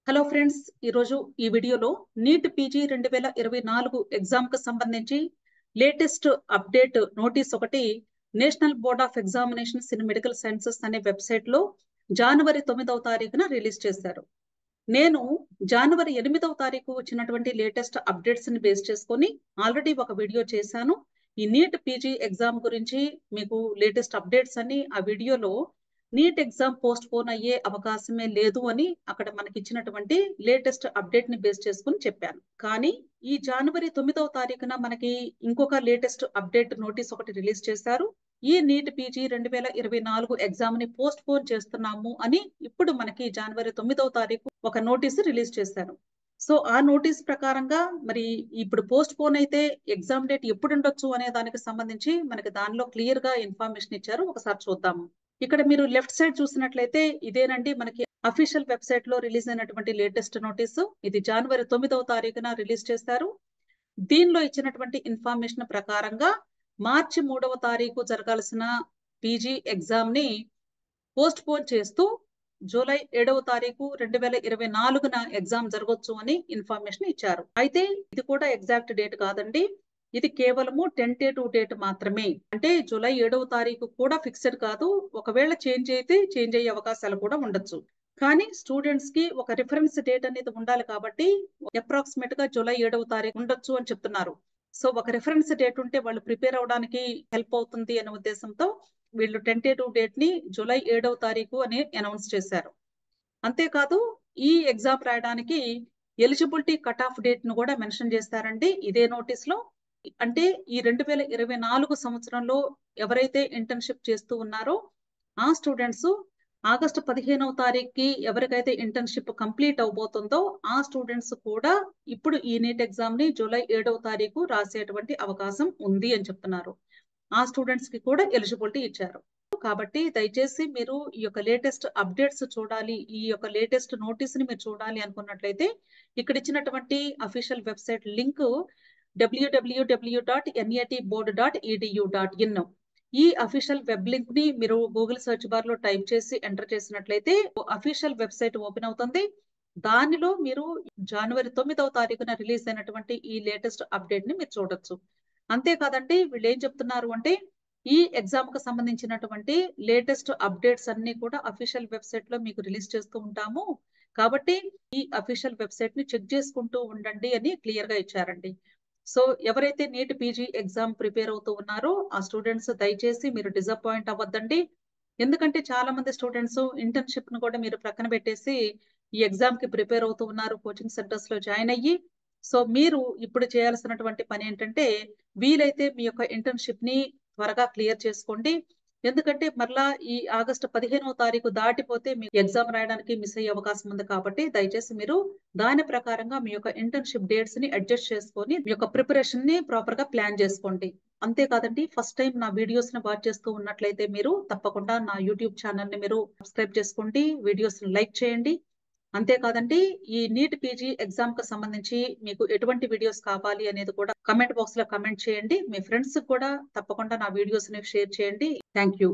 Hello friends, ఈరోజు ఈ వీడియోలో నీట్ పీజీ 2024 ఎగ్జామ్ కు సంబంధించి లేటెస్ట్ అప్డేట్ నోటీస్ ఒకటి national board of examinations in medical sciences అనే వెబ్సైట్ లో జనవరి 9వ తారీఖున రిలీజ్ చేశారు. నేను జనవరి 8వ తారీఖు వచ్చినటువంటి లేటెస్ట్ అప్డేట్స్ ని బేస్ చేసుకొని ఆల్రెడీ ఒక వీడియో చేశాను. ఈ నీట్ పీజీ ఎగ్జామ్ గురించి మీకు లేటెస్ట్ అప్డేట్స్ అని ఆ వీడియోలో నీట్ ఎగ్జామ్ పోస్ట్ పోన్ అయ్యే అవకాశమే లేదు అని అక్కడ మనకి ఇచ్చినటువంటి లేటెస్ట్ అప్డేట్ ని బేస్ చేసుకుని చెప్పాను. కానీ ఈ జనవరి 9వ తారీఖున మనకి ఇంకొక లేటెస్ట్ అప్డేట్ నోటీస్ ఒకటి రిలీజ్ చేశారు. ఈ నీట్ పీజీ 2024 ఎగ్జామ్ ని పోస్ట్ పోన్ చేస్తున్నాము అని ఇప్పుడు మనకి జనవరి 9వ తారీఖు ఒక నోటీస్ రిలీజ్ చేశారు. సో ఆ నోటీస్ ప్రకారంగా మరి ఇప్పుడు పోస్ట్ పోన్ అయితే ఎగ్జామ్ డేట్ ఎప్పుడు ఉండొచ్చు అనే దానికి సంబంధించి మనకి దానిలో క్లియర్ గా ఇన్ఫర్మేషన్ ఇచ్చారు. ఒకసారి చూద్దాము. ఇక్కడ మీరు లెఫ్ట్ సైడ్ చూసినట్లయితే ఇదేనండి మనకి అఫీషియల్ వెబ్సైట్ లో రిలీజ్ అయినటువంటి లేటెస్ట్ నోటీసు. ఇది జనవరి 9వ తారీఖున రిలీజ్ చేశారు. దీనిలో ఇచ్చినటువంటి ఇన్ఫర్మేషన్ ప్రకారంగా మార్చి 3వ తారీఖు జరగాల్సిన పీజీ ఎగ్జామ్ ని పోస్ట్ పోన్ చేస్తూ జూలై 7వ తారీఖు 2024న ఎగ్జామ్ జరగొచ్చు అని ఇన్ఫర్మేషన్ ఇచ్చారు. అయితే ఇది కూడా ఎగ్జాక్ట్ డేట్ కాదండి, ఇది కేవలము టెంటేటివ్ డేట్ మాత్రమే. అంటే జూలై 7వ తారీఖు కూడా ఫిక్స్డ్ కాదు. ఒకవేళ చేంజ్ అయితే చేంజ్ అయ్యే అవకాశాలు కూడా ఉండొచ్చు. కానీ స్టూడెంట్స్ కి ఒక రిఫరెన్స్ డేట్ అనేది ఉండాలి కాబట్టి అప్రాక్సిమేట్ గా జూలై 7వ తారీఖు ఉండొచ్చు అని చెప్తున్నారు. సో ఒక రిఫరెన్స్ డేట్ ఉంటే వాళ్ళు ప్రిపేర్ అవడానికి హెల్ప్ అవుతుంది అనే ఉద్దేశంతో వీళ్ళు టెంటేటివ్ డేట్ ని జూలై 7వ తారీఖు అని అనౌన్స్ చేశారు. అంతేకాదు ఈ ఎగ్జామ్ రాయడానికి ఎలిజిబిలిటీ కట్ ఆఫ్ డేట్ ను కూడా మెన్షన్ చేస్తారండి ఇదే నోటీస్ లో. అంటే ఈ 2024 సంవత్సరంలో ఎవరైతే ఇంటర్న్షిప్ చేస్తూ ఉన్నారో ఆ స్టూడెంట్స్ ఆగస్టు 15వ తారీఖుకి ఎవరికైతే ఇంటర్న్షిప్ కంప్లీట్ అవబోతుందో ఆ స్టూడెంట్స్ కూడా ఇప్పుడు ఈ నీట్ ఎగ్జామ్ ని జూలై 7వ తారీఖు రాసేటువంటి అవకాశం ఉంది అని చెప్తున్నారు. ఆ స్టూడెంట్స్ కి కూడా ఎలిజిబిలిటీ ఇచ్చారు. కాబట్టి దయచేసి మీరు ఈ యొక్క లేటెస్ట్ అప్డేట్స్ చూడాలి, ఈ యొక్క లేటెస్ట్ నోటీస్ ని మీరు చూడాలి అనుకున్నట్లయితే ఇక్కడ ఇచ్చినటువంటి అఫీషియల్ వెబ్సైట్ లింక్ www.natboard.edu.in ఈ అఫీషియల్ వెబ్ లింక్ ని మీరు గూగుల్ సెర్చ్ బార్ లో టైప్ చేసి ఎంటర్ చేసినట్లయితే అఫీషియల్ వెబ్సైట్ ఓపెన్ అవుతుంది. దానిలో మీరు జనవరి 9వ తారీఖున రిలీజ్ అయినటువంటి ఈ లేటెస్ట్ అప్డేట్ ని మీరు చూడొచ్చు. అంతేకాదండి వీళ్ళు ఏం చెప్తున్నారు అంటే ఈ ఎగ్జామ్ కు సంబంధించినటువంటి లేటెస్ట్ అప్డేట్స్ అన్ని కూడా అఫీషియల్ వెబ్సైట్ లో మీకు రిలీజ్ చేస్తూ ఉంటాము. కాబట్టి ఈ అఫీషియల్ వెబ్సైట్ ని చెక్ చేసుకుంటూ ఉండండి అని క్లియర్ గా ఇచ్చారండి. సో ఎవరైతే నీట్ పీజీ ఎగ్జామ్ ప్రిపేర్ అవుతూ ఉన్నారో ఆ స్టూడెంట్స్ దయచేసి మీరు డిసప్పాయింట్ అవ్వద్దండి. ఎందుకంటే చాలా మంది స్టూడెంట్స్ ఇంటర్న్షిప్ ను కూడా మీరు ప్రక్కన పెట్టేసి ఈ ఎగ్జామ్ కి ప్రిపేర్ అవుతూ ఉన్నారు కోచింగ్ సెంటర్స్ లో జాయిన్ అయ్యి. సో మీరు ఇప్పుడు చేయాల్సినటువంటి పని ఏంటంటే వీలైతే మీ యొక్క ఇంటర్న్షిప్ ని త్వరగా క్లియర్ చేసుకోండి. ఎందుకంటే మరలా ఈ ఆగస్టు 15వ తారీఖు దాటిపోతే మీ ఎగ్జామ్ రాయడానికి మిస్ అయ్యే అవకాశం ఉంది. కాబట్టి దయచేసి మీరు దాని ప్రకారంగా మీ యొక్క ఇంటర్న్షిప్ డేట్స్ ని అడ్జస్ట్ చేసుకొని మీ యొక్క ప్రిపరేషన్ ని ప్రాపర్ గా ప్లాన్ చేసుకోండి. అంతేకాదండి ఫస్ట్ టైం నా వీడియోస్ ని వాచ్ చేస్తూ ఉన్నట్లయితే మీరు తప్పకుండా నా యూట్యూబ్ ఛానల్ ని మీరు సబ్స్క్రైబ్ చేసుకోండి, వీడియోస్ ని లైక్ చేయండి. అంతేకాదండి ఈ నీట్ పీజీ ఎగ్జామ్ కు సంబంధించి మీకు ఎటువంటి వీడియోస్ కావాలి అనేది కూడా కమెంట్ బాక్స్ లో కమెంట్ చేయండి. మీ ఫ్రెండ్స్ కూడా తప్పకుండా నా వీడియోస్ ని షేర్ చేయండి. Thank you.